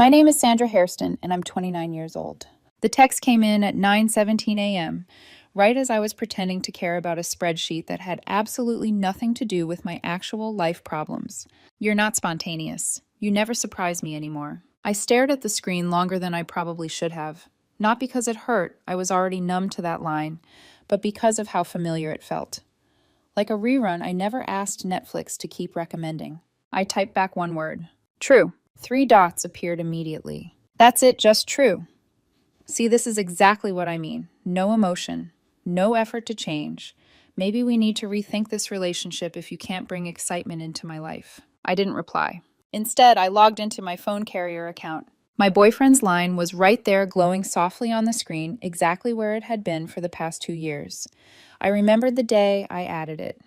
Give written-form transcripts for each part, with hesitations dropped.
My name is Sandra Hairston, and I'm 29 years old. The text came in at 9:17 a.m., right as I was pretending to care about a spreadsheet that had absolutely nothing to do with my actual life problems. You're not spontaneous. You never surprise me anymore. I stared at the screen longer than I probably should have. Not because it hurt, I was already numb to that line, but because of how familiar it felt. Like a rerun I never asked Netflix to keep recommending. I typed back one word. True. 3 dots appeared immediately. That's it, just true. See, this is exactly what I mean. No emotion, no effort to change. Maybe we need to rethink this relationship if you can't bring excitement into my life. I didn't reply. Instead, I logged into my phone carrier account. My boyfriend's line was right there glowing softly on the screen, exactly where it had been for the past 2 years. I remembered the day I added it.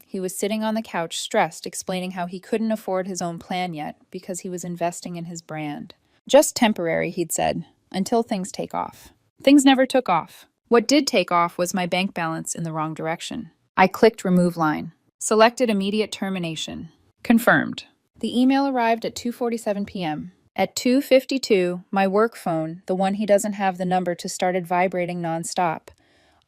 He was sitting on the couch, stressed, explaining how he couldn't afford his own plan yet because he was investing in his brand. Just temporary, he'd said, until things take off. Things never took off. What did take off was my bank balance in the wrong direction. I clicked remove line. Selected immediate termination. Confirmed. The email arrived at 2:47 p.m. At 2:52, my work phone, the one he doesn't have the number to, started vibrating nonstop.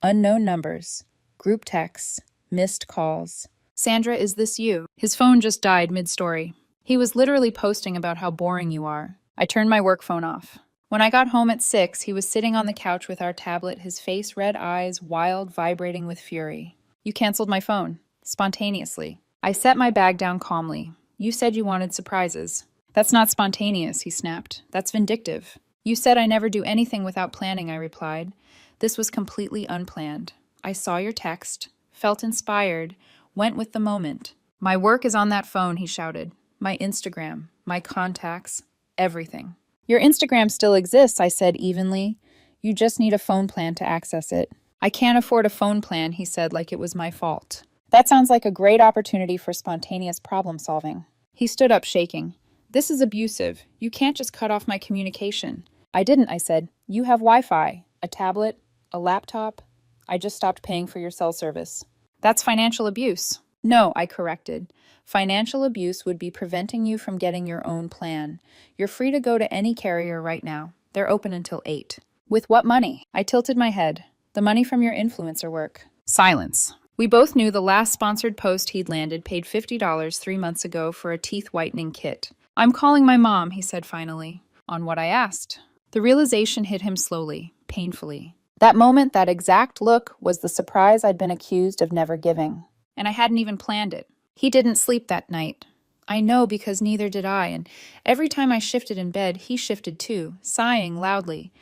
Unknown numbers, group texts, missed calls. Sandra, is this you? His phone just died mid-story. He was literally posting about how boring you are. I turned my work phone off. When I got home at 6, he was sitting on the couch with our tablet, his face, red eyes, wild, vibrating with fury. You canceled my phone. Spontaneously. I set my bag down calmly. You said you wanted surprises. That's not spontaneous, he snapped. That's vindictive. You said I never do anything without planning, I replied. This was completely unplanned. I saw your text, felt inspired, went with the moment. My work is on that phone, he shouted. My Instagram, my contacts, everything. Your Instagram still exists, I said evenly. You just need a phone plan to access it. I can't afford a phone plan, he said like it was my fault. That sounds like a great opportunity for spontaneous problem solving. He stood up shaking. This is abusive. You can't just cut off my communication. I didn't, I said. You have Wi-Fi, a tablet, a laptop. I just stopped paying for your cell service. That's financial abuse. No, I corrected. Financial abuse would be preventing you from getting your own plan. You're free to go to any carrier right now. They're open until 8. With what money? I tilted my head. The money from your influencer work. Silence. We both knew the last sponsored post he'd landed paid $50 3 months ago for a teeth whitening kit. I'm calling my mom, he said finally, on what I asked. The realization hit him slowly, painfully. That moment, that exact look, was the surprise I'd been accused of never giving. And I hadn't even planned it. He didn't sleep that night. I know because neither did I, and every time I shifted in bed, he shifted too, sighing loudly,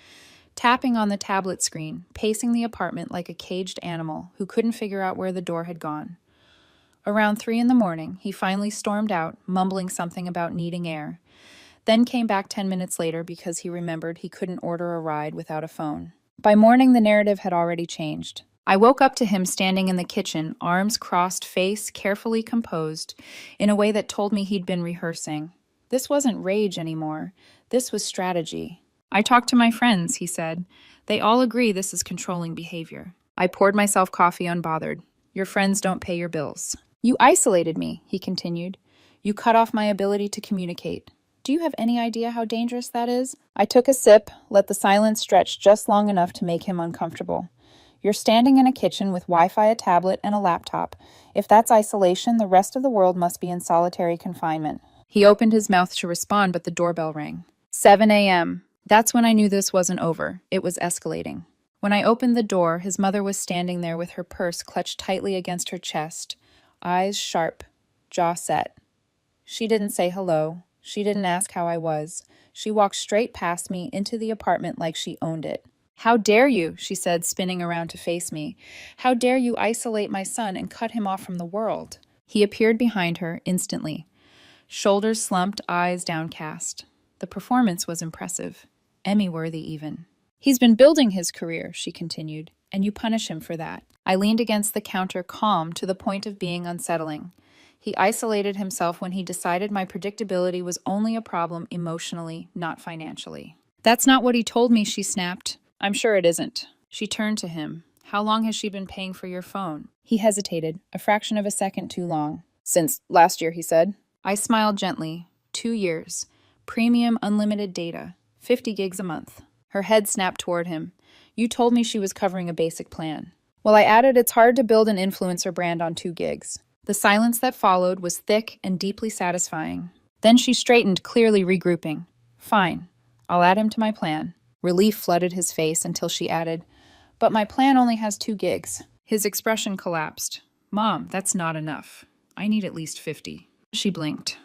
tapping on the tablet screen, pacing the apartment like a caged animal who couldn't figure out where the door had gone. Around 3 in the morning, he finally stormed out, mumbling something about needing air, then came back 10 minutes later because he remembered he couldn't order a ride without a phone. By morning, the narrative had already changed. I woke up to him standing in the kitchen, arms crossed, face carefully composed, in a way that told me he'd been rehearsing. This wasn't rage anymore. This was strategy. I talked to my friends, he said. They all agree this is controlling behavior. I poured myself coffee unbothered. Your friends don't pay your bills. You isolated me, he continued. You cut off my ability to communicate. Do you have any idea how dangerous that is? I took a sip, let the silence stretch just long enough to make him uncomfortable. You're standing in a kitchen with Wi-Fi, a tablet, and a laptop. If that's isolation, the rest of the world must be in solitary confinement. He opened his mouth to respond, but the doorbell rang. 7 a.m. That's when I knew this wasn't over. It was escalating. When I opened the door, his mother was standing there with her purse clutched tightly against her chest, eyes sharp, jaw set. She didn't say hello. She didn't ask how I was. She walked straight past me into the apartment like she owned it. How dare you, she said, spinning around to face me. How dare you isolate my son and cut him off from the world? He appeared behind her instantly, shoulders slumped, eyes downcast. The performance was impressive, Emmy-worthy even. He's been building his career, she continued, and you punish him for that. I leaned against the counter, calm to the point of being unsettling. He isolated himself when he decided my predictability was only a problem emotionally, not financially. That's not what he told me, she snapped. I'm sure it isn't. She turned to him. How long has she been paying for your phone? He hesitated, a fraction of a second too long. Since last year, he said. I smiled gently. 2 years. Premium unlimited data, 50 gigs a month. Her head snapped toward him. You told me she was covering a basic plan. Well, I added it's hard to build an influencer brand on 2 gigs. The silence that followed was thick and deeply satisfying. Then she straightened, clearly regrouping. Fine, I'll add him to my plan. Relief flooded his face until she added, but my plan only has 2 gigs. His expression collapsed. Mom, that's not enough. I need at least 50. She blinked.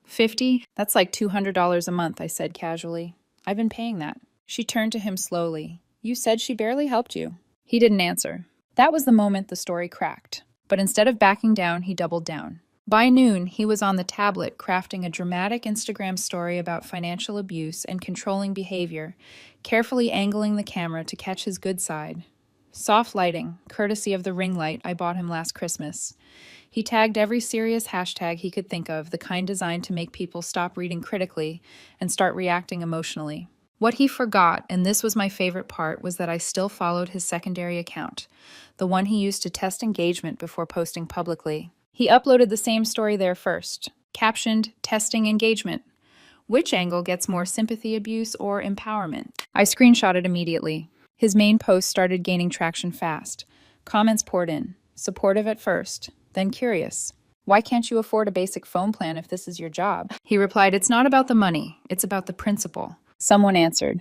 50? That's like $200 a month, I said casually. I've been paying that. She turned to him slowly. You said she barely helped you. He didn't answer. That was the moment the story cracked. But instead of backing down, he doubled down. By noon, he was on the tablet crafting a dramatic Instagram story about financial abuse and controlling behavior, carefully angling the camera to catch his good side. Soft lighting, courtesy of the ring light I bought him last Christmas. He tagged every serious hashtag he could think of, the kind designed to make people stop reading critically and start reacting emotionally. What he forgot, and this was my favorite part, was that I still followed his secondary account, the one he used to test engagement before posting publicly. He uploaded the same story there first, captioned, Testing Engagement. Which angle gets more sympathy abuse or empowerment? I screenshotted immediately. His main post started gaining traction fast. Comments poured in, supportive at first, then curious. Why can't you afford a basic phone plan if this is your job? He replied, it's not about the money, it's about the principle. Someone answered,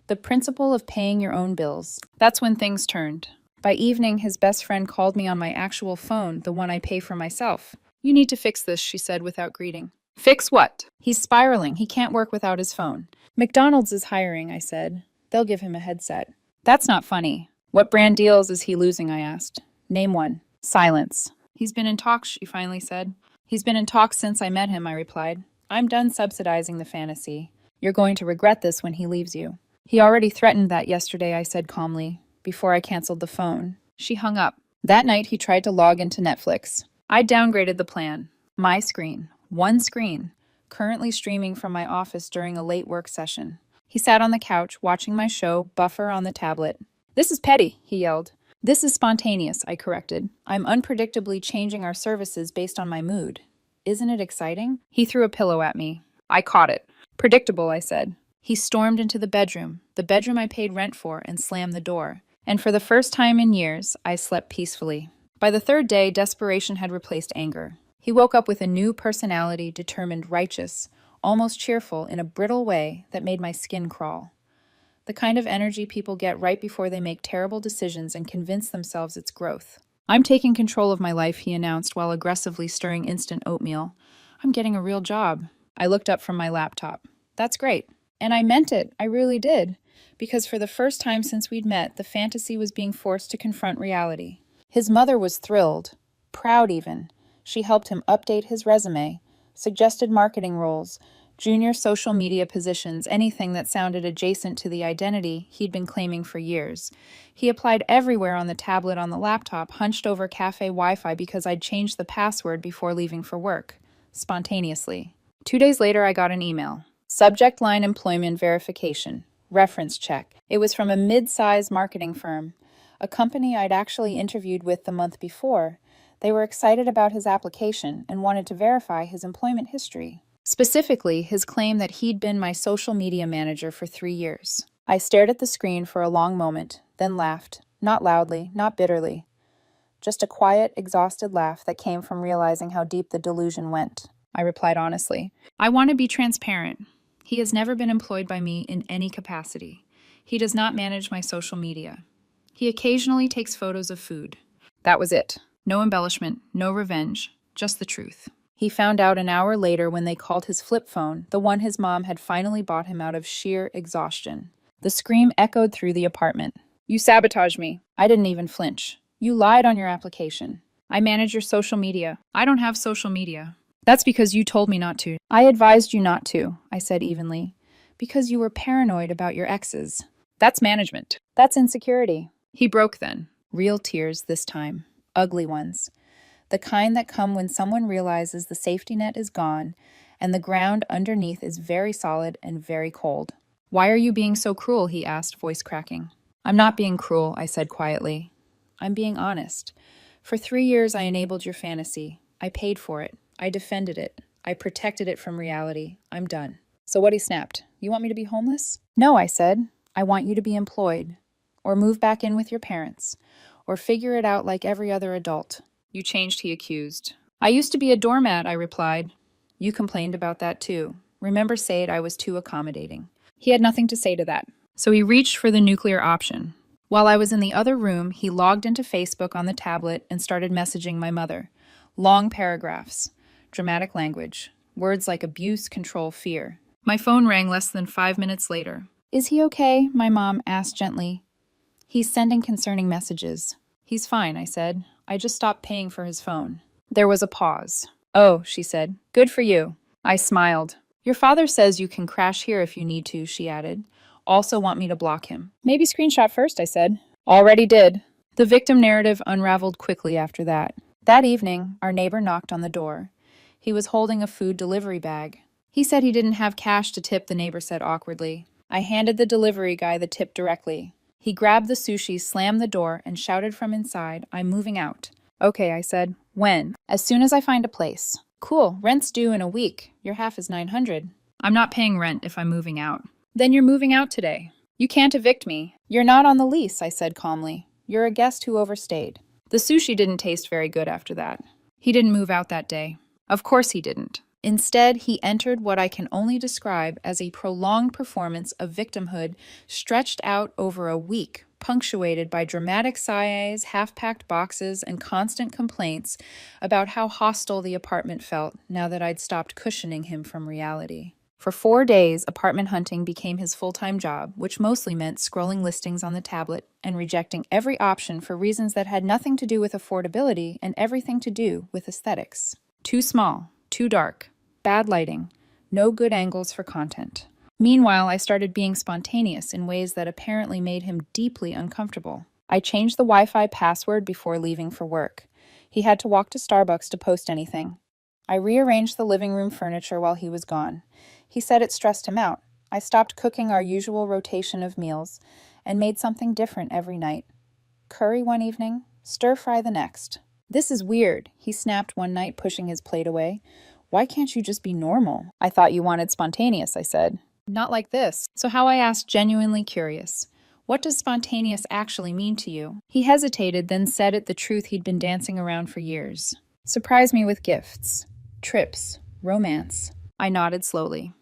the principle of paying your own bills. That's when things turned. By evening, his best friend called me on my actual phone, the one I pay for myself. You need to fix this, she said without greeting. Fix what? He's spiraling. He can't work without his phone. McDonald's is hiring, I said. They'll give him a headset. That's not funny. What brand deals is he losing, I asked. Name one. Silence. He's been in talks, she finally said. He's been in talks since I met him, I replied. I'm done subsidizing the fantasy. You're going to regret this when he leaves you. He already threatened that yesterday, I said calmly, before I canceled the phone. She hung up. That night, he tried to log into Netflix. I downgraded the plan. My screen. One screen. Currently streaming from my office during a late work session. He sat on the couch, watching my show, Buffer, on the tablet. This is petty, he yelled. This is spontaneous, I corrected. I'm unpredictably changing our services based on my mood. Isn't it exciting? He threw a pillow at me. I caught it. Predictable, I said. He stormed into the bedroom I paid rent for, and slammed the door. And for the first time in years, I slept peacefully. By the 3rd day, desperation had replaced anger. He woke up with a new personality, determined, righteous, almost cheerful in a brittle way that made my skin crawl. The kind of energy people get right before they make terrible decisions and convince themselves it's growth. I'm taking control of my life, he announced while aggressively stirring instant oatmeal. I'm getting a real job. I looked up from my laptop. That's great. And I meant it. I really did. Because for the first time since we'd met, the fantasy was being forced to confront reality. His mother was thrilled, proud even. She helped him update his resume, suggested marketing roles, junior social media positions, anything that sounded adjacent to the identity he'd been claiming for years. He applied everywhere on the tablet, on the laptop, hunched over cafe Wi-Fi because I'd changed the password before leaving for work, spontaneously. 2 days later, I got an email. Subject line employment verification. Reference check. It was from a mid-size marketing firm, a company I'd actually interviewed with the month before. They were excited about his application and wanted to verify his employment history. Specifically, his claim that he'd been my social media manager for 3 years. I stared at the screen for a long moment, then laughed, not loudly, not bitterly. Just a quiet, exhausted laugh that came from realizing how deep the delusion went. I replied honestly. I want to be transparent. He has never been employed by me in any capacity. He does not manage my social media. He occasionally takes photos of food. That was it. No embellishment, no revenge, just the truth. He found out an hour later when they called his flip phone, the one his mom had finally bought him out of sheer exhaustion. The scream echoed through the apartment. You sabotaged me. I didn't even flinch. You lied on your application. I manage your social media. I don't have social media. That's because you told me not to. I advised you not to, I said evenly. Because you were paranoid about your exes. That's management. That's insecurity. He broke then. Real tears this time. Ugly ones. The kind that come when someone realizes the safety net is gone and the ground underneath is very solid and very cold. Why are you being so cruel? He asked, voice cracking. I'm not being cruel, I said quietly. I'm being honest. For 3 years I enabled your fantasy. I paid for it. I defended it. I protected it from reality. I'm done. So what, he snapped. You want me to be homeless? No, I said. I want you to be employed. Or move back in with your parents. Or figure it out like every other adult. You changed, he accused. I used to be a doormat, I replied. You complained about that too. Remember saying I was too accommodating. He had nothing to say to that. So he reached for the nuclear option. While I was in the other room, he logged into Facebook on the tablet and started messaging my mother. Long paragraphs. Dramatic language. Words like abuse, control, fear. My phone rang less than 5 minutes later. Is he okay? My mom asked gently. He's sending concerning messages. He's fine, I said. I just stopped paying for his phone. There was a pause. Oh, she said. Good for you. I smiled. Your father says you can crash here if you need to, she added. Also want me to block him. Maybe screenshot first, I said. Already did. The victim narrative unraveled quickly after that. That evening, our neighbor knocked on the door. He was holding a food delivery bag. He said he didn't have cash to tip, the neighbor said awkwardly. I handed the delivery guy the tip directly. He grabbed the sushi, slammed the door, and shouted from inside, I'm moving out. Okay, I said. When? As soon as I find a place. Cool, rent's due in a week. Your half is $900. I'm not paying rent if I'm moving out. Then you're moving out today. You can't evict me. You're not on the lease, I said calmly. You're a guest who overstayed. The sushi didn't taste very good after that. He didn't move out that day. Of course he didn't. Instead, he entered what I can only describe as a prolonged performance of victimhood stretched out over a week, punctuated by dramatic sighs, half-packed boxes, and constant complaints about how hostile the apartment felt now that I'd stopped cushioning him from reality. For 4 days, apartment hunting became his full-time job, which mostly meant scrolling listings on the tablet and rejecting every option for reasons that had nothing to do with affordability and everything to do with aesthetics. Too small, too dark, bad lighting, no good angles for content. Meanwhile, I started being spontaneous in ways that apparently made him deeply uncomfortable. I changed the Wi-Fi password before leaving for work. He had to walk to Starbucks to post anything. I rearranged the living room furniture while he was gone. He said it stressed him out. I stopped cooking our usual rotation of meals and made something different every night. Curry one evening, stir-fry the next. This is weird, he snapped one night, pushing his plate away. Why can't you just be normal? I thought you wanted spontaneous, I said. Not like this. So how, I asked, genuinely curious. What does spontaneous actually mean to you? He hesitated, then said it the truth he'd been dancing around for years. Surprise me with gifts. Trips. Romance. I nodded slowly.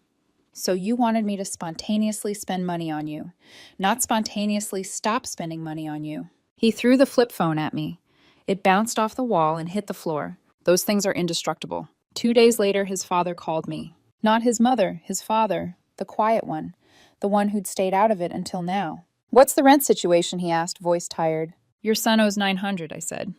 So you wanted me to spontaneously spend money on you, not spontaneously stop spending money on you. He threw the flip phone at me. It bounced off the wall and hit the floor. Those things are indestructible. 2 days later, his father called me. Not his mother, his father, the quiet one, the one who'd stayed out of it until now. What's the rent situation, he asked, voice tired. Your son owes $900, I said.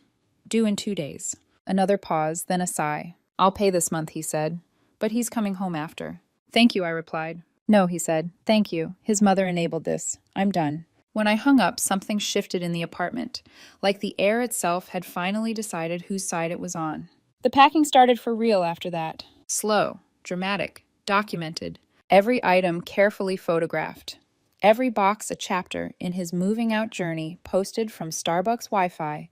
Due in 2 days. Another pause, then a sigh. I'll pay this month, he said. But he's coming home after. Thank you, I replied. No, he said. Thank you. His mother enabled this. I'm done. When I hung up, something shifted in the apartment, like the air itself had finally decided whose side it was on. The packing started for real after that. Slow, dramatic, documented. Every item carefully photographed. Every box a chapter in his moving out journey posted from Starbucks Wi-Fi,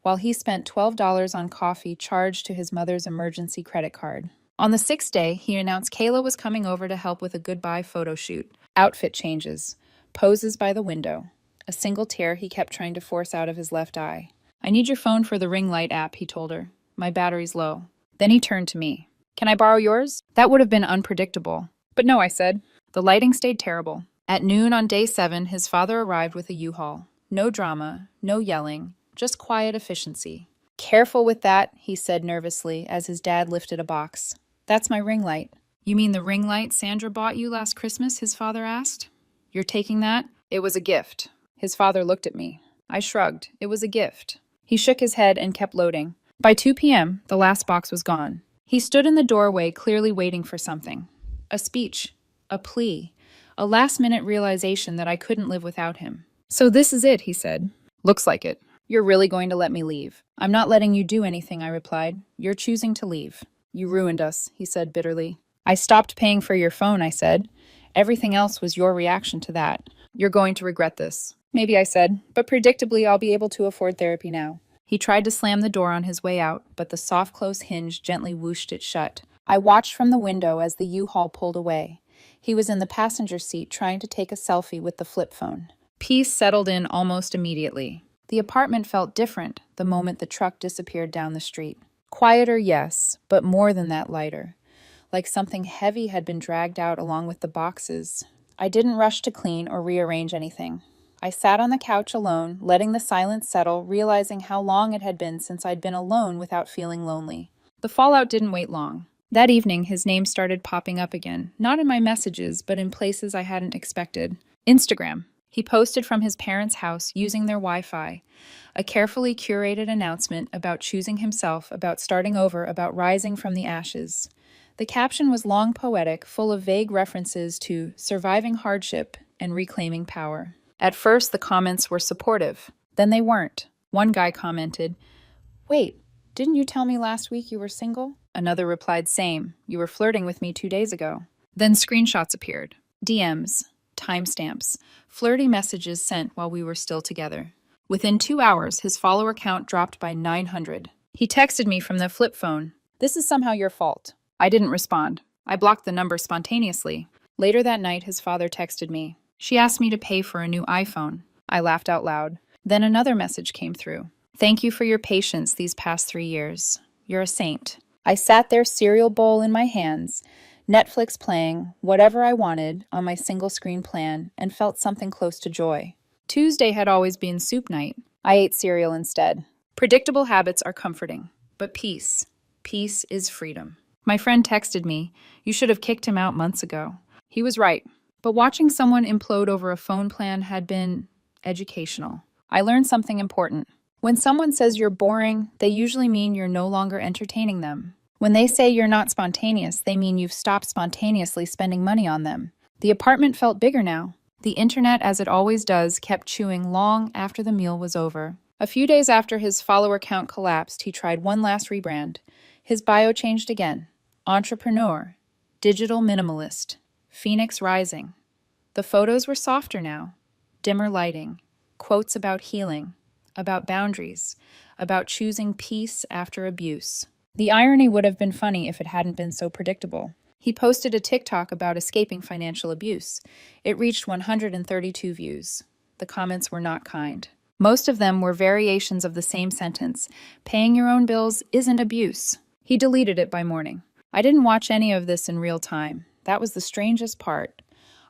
while he spent $12 on coffee charged to his mother's emergency credit card. On the 6th day, he announced Kayla was coming over to help with a goodbye photo shoot. Outfit changes. Poses by the window. A single tear he kept trying to force out of his left eye. I need your phone for the ring light app, he told her. My battery's low. Then he turned to me. Can I borrow yours? That would have been unpredictable. But no, I said. The lighting stayed terrible. At noon on day 7, his father arrived with a U-Haul. No drama, no yelling, just quiet efficiency. Careful with that, he said nervously as his dad lifted a box. That's my ring light. You mean the ring light Sandra bought you last Christmas? His father asked. You're taking that? It was a gift. His father looked at me. I shrugged. It was a gift. He shook his head and kept loading. By 2 p.m., the last box was gone. He stood in the doorway, clearly waiting for something. A speech. A plea. A last-minute realization that I couldn't live without him. So this is it, he said. Looks like it. You're really going to let me leave. I'm not letting you do anything, I replied. You're choosing to leave. You ruined us, he said bitterly. I stopped paying for your phone, I said. Everything else was your reaction to that. You're going to regret this. Maybe, I said, but predictably I'll be able to afford therapy now. He tried to slam the door on his way out, but the soft close hinge gently whooshed it shut. I watched from the window as the U-Haul pulled away. He was in the passenger seat trying to take a selfie with the flip phone. Peace settled in almost immediately. The apartment felt different the moment the truck disappeared down the street. Quieter, yes, but more than that, lighter. Like something heavy had been dragged out along with the boxes. I didn't rush to clean or rearrange anything. I sat on the couch alone, letting the silence settle, realizing how long it had been since I'd been alone without feeling lonely. The fallout didn't wait long. That evening, his name started popping up again, not in my messages, but in places I hadn't expected. Instagram. He posted from his parents' house using their Wi-Fi, a carefully curated announcement about choosing himself, about starting over, about rising from the ashes. The caption was long poetic, full of vague references to surviving hardship and reclaiming power. At first, the comments were supportive. Then they weren't. One guy commented, "Wait, didn't you tell me last week you were single?" Another replied, "Same. You were flirting with me 2 days ago." Then screenshots appeared. DMs, timestamps, flirty messages sent while we were still together. Within 2 hours, his follower count dropped by 900. He texted me from the flip phone, "This is somehow your fault." I didn't respond. I blocked the number spontaneously. Later that night, his father texted me. "She asked me to pay for a new iPhone." I laughed out loud. Then another message came through. "Thank you for your patience these past 3 years. You're a saint." I sat there, cereal bowl in my hands, Netflix playing, whatever I wanted on my single-screen plan, and felt something close to joy. Tuesday had always been soup night. I ate cereal instead. Predictable habits are comforting, but peace is freedom. My friend texted me, "You should have kicked him out months ago." He was right, but watching someone implode over a phone plan had been educational. I learned something important. When someone says you're boring, they usually mean you're no longer entertaining them. When they say you're not spontaneous, they mean you've stopped spontaneously spending money on them. The apartment felt bigger now. The internet, as it always does, kept chewing long after the meal was over. A few days after his follower count collapsed, he tried one last rebrand. His bio changed again. Entrepreneur, digital minimalist, Phoenix rising. The photos were softer now, dimmer lighting, quotes about healing, about boundaries, about choosing peace after abuse. The irony would have been funny if it hadn't been so predictable. He posted a TikTok about escaping financial abuse. It reached 132 views. The comments were not kind. Most of them were variations of the same sentence. Paying your own bills isn't abuse. He deleted it by morning. I didn't watch any of this in real time. That was the strangest part.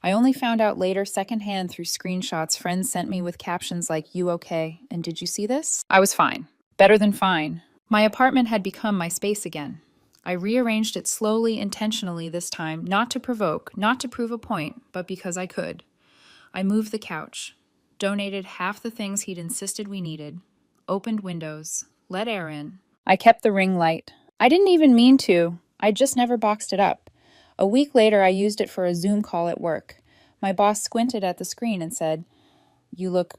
I only found out later secondhand through screenshots friends sent me with captions like, "You okay? And did you see this?" I was fine. Better than fine. My apartment had become my space again. I rearranged it slowly, intentionally this time, not to provoke, not to prove a point, but because I could. I moved the couch, donated half the things he'd insisted we needed, opened windows, let air in. I kept the ring light. I didn't even mean to. I just never boxed it up. A week later, I used it for a Zoom call at work. My boss squinted at the screen and said, "You look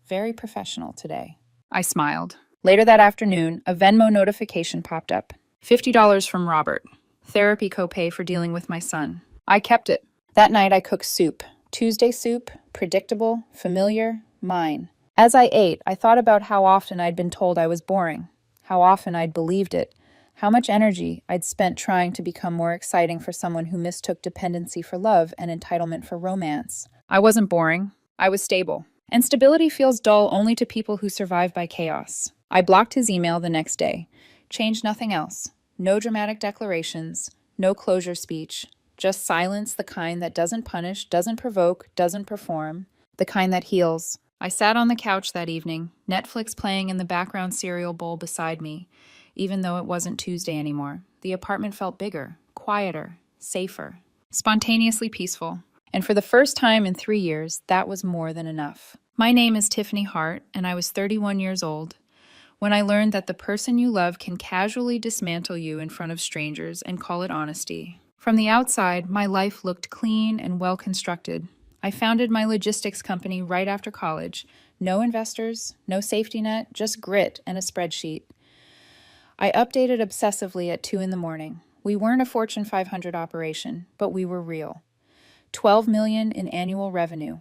very professional today." I smiled. Later that afternoon, a Venmo notification popped up. $50 from Robert. Therapy copay for dealing with my son. I kept it. That night, I cooked soup. Tuesday soup, predictable, familiar, mine. As I ate, I thought about how often I'd been told I was boring, how often I'd believed it, how much energy I'd spent trying to become more exciting for someone who mistook dependency for love and entitlement for romance. I wasn't boring. I was stable. And stability feels dull only to people who survive by chaos. I blocked his email the next day. Changed nothing else. No dramatic declarations. No closure speech. Just silence, the kind that doesn't punish, doesn't provoke, doesn't perform. The kind that heals. I sat on the couch that evening, Netflix playing in the background cereal bowl beside me. Even though it wasn't Tuesday anymore, the apartment felt bigger, quieter, safer, spontaneously peaceful. And for the first time in 3 years, that was more than enough. My name is Tiffany Hart, and I was 31 years old when I learned that the person you love can casually dismantle you in front of strangers and call it honesty. From the outside, my life looked clean and well-constructed. I founded my logistics company right after college. No investors, no safety net, just grit and a spreadsheet. I updated obsessively at 2 in the morning. We weren't a Fortune 500 operation, but we were real. 12 million in annual revenue,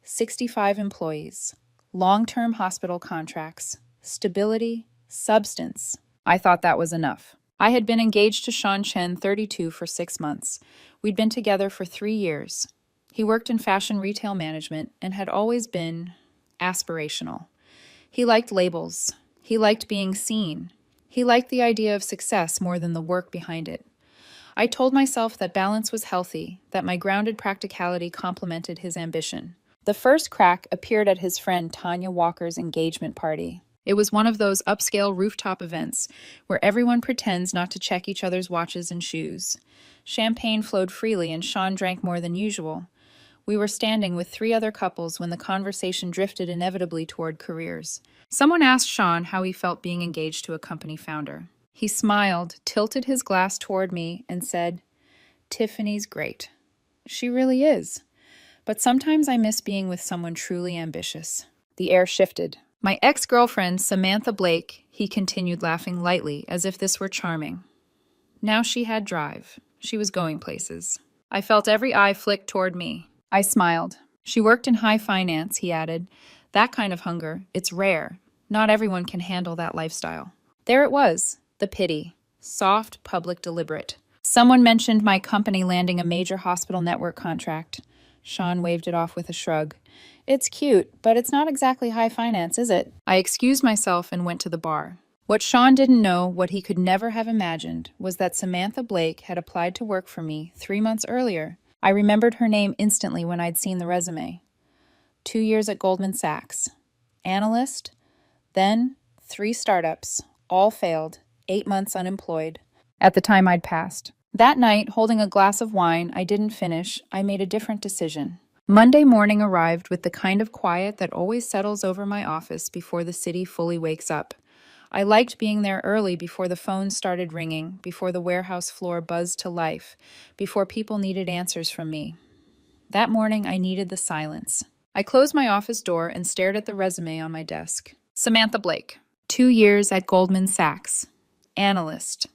65 employees, long-term hospital contracts, stability, substance. I thought that was enough. I had been engaged to Sean Chen, 32, for 6 months. We'd been together for 3 years. He worked in fashion retail management and had always been aspirational. He liked labels. He liked being seen. He liked the idea of success more than the work behind it. I told myself that balance was healthy, that my grounded practicality complemented his ambition. The first crack appeared at his friend Tanya Walker's engagement party. It was one of those upscale rooftop events where everyone pretends not to check each other's watches and shoes. Champagne flowed freely and Sean drank more than usual. We were standing with 3 other couples when the conversation drifted inevitably toward careers. Someone asked Sean how he felt being engaged to a company founder. He smiled, tilted his glass toward me, and said, "Tiffany's great. She really is. But sometimes I miss being with someone truly ambitious." The air shifted. "My ex-girlfriend, Samantha Blake," he continued, laughing lightly, as if this were charming. Now she had drive. She was going places. I felt every eye flick toward me. I smiled. "She worked in high finance," he added. "That kind of hunger, it's rare. Not everyone can handle that lifestyle." There it was, the pity. Soft, public, deliberate. Someone mentioned my company landing a major hospital network contract. Sean waved it off with a shrug. "It's cute, but it's not exactly high finance, is it?" I excused myself and went to the bar. What Sean didn't know, what he could never have imagined, was that Samantha Blake had applied to work for me 3 months earlier. I remembered her name instantly when I'd seen the resume. 2 years at Goldman Sachs. Analyst. Then 3 startups. All failed. 8 months unemployed. At the time I'd passed. That night, holding a glass of wine I didn't finish, I made a different decision. Monday morning arrived with the kind of quiet that always settles over my office before the city fully wakes up. I liked being there early before the phones started ringing, before the warehouse floor buzzed to life, before people needed answers from me. That morning, I needed the silence. I closed my office door and stared at the resume on my desk. Samantha Blake, 2 years at Goldman Sachs. Analyst.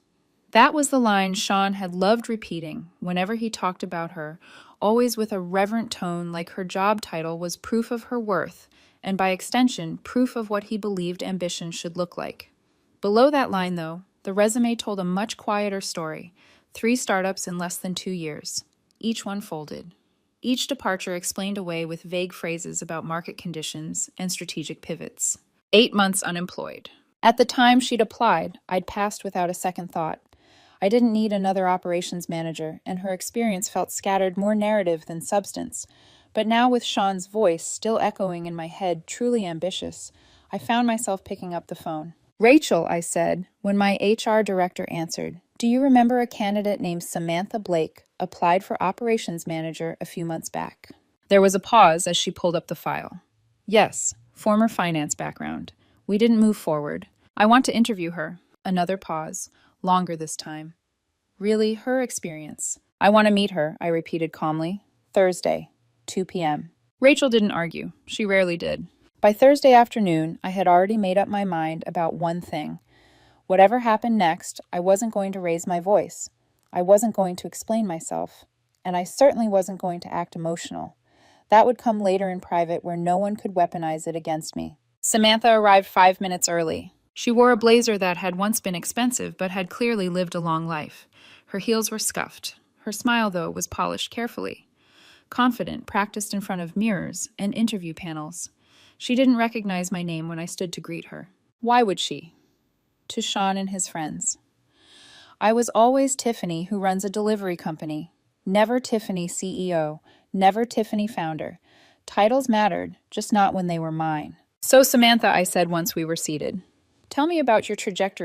That was the line Sean had loved repeating whenever he talked about her, always with a reverent tone, like her job title was proof of her worth, and by extension, proof of what he believed ambition should look like. Below that line, though, the resume told a much quieter story. 3 startups in less than 2 years. Each one folded. Each departure explained away with vague phrases about market conditions and strategic pivots. 8 months unemployed. At the time she'd applied, I'd passed without a second thought. I didn't need another operations manager, and her experience felt scattered more narrative than substance. But now, with Sean's voice still echoing in my head, truly ambitious, I found myself picking up the phone. "Rachel," I said, when my HR director answered, "do you remember a candidate named Samantha Blake applied for operations manager a few months back?" There was a pause as she pulled up the file. "Yes, former finance background. We didn't move forward. I want to interview her." Another pause, longer this time. "Really, her experience." "I want to meet her," I repeated calmly. "Thursday, 2 p.m. Rachel didn't argue. She rarely did. By Thursday afternoon, I had already made up my mind about one thing. Whatever happened next, I wasn't going to raise my voice. I wasn't going to explain myself. And I certainly wasn't going to act emotional. That would come later in private where no one could weaponize it against me. Samantha arrived 5 minutes early. She wore a blazer that had once been expensive but had clearly lived a long life. Her heels were scuffed. Her smile, though, was polished carefully. Confident, practiced in front of mirrors and interview panels. She didn't recognize my name when I stood to greet her. Why would she? To Sean and his friends. I was always Tiffany, who runs a delivery company. Never Tiffany CEO, never Tiffany founder. Titles mattered, just not when they were mine. "So, Samantha," I said once we were seated, "tell me about your trajectory